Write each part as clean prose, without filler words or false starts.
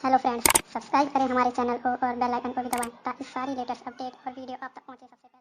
Hello friends, subscribe करें हमारे channel को और बेल आइकन को भी दबाएं ताकि सारी लेटेस्ट अपडेट और वीडियो आप तक पहुंचे सबसे पहले।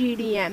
GDM.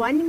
1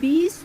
20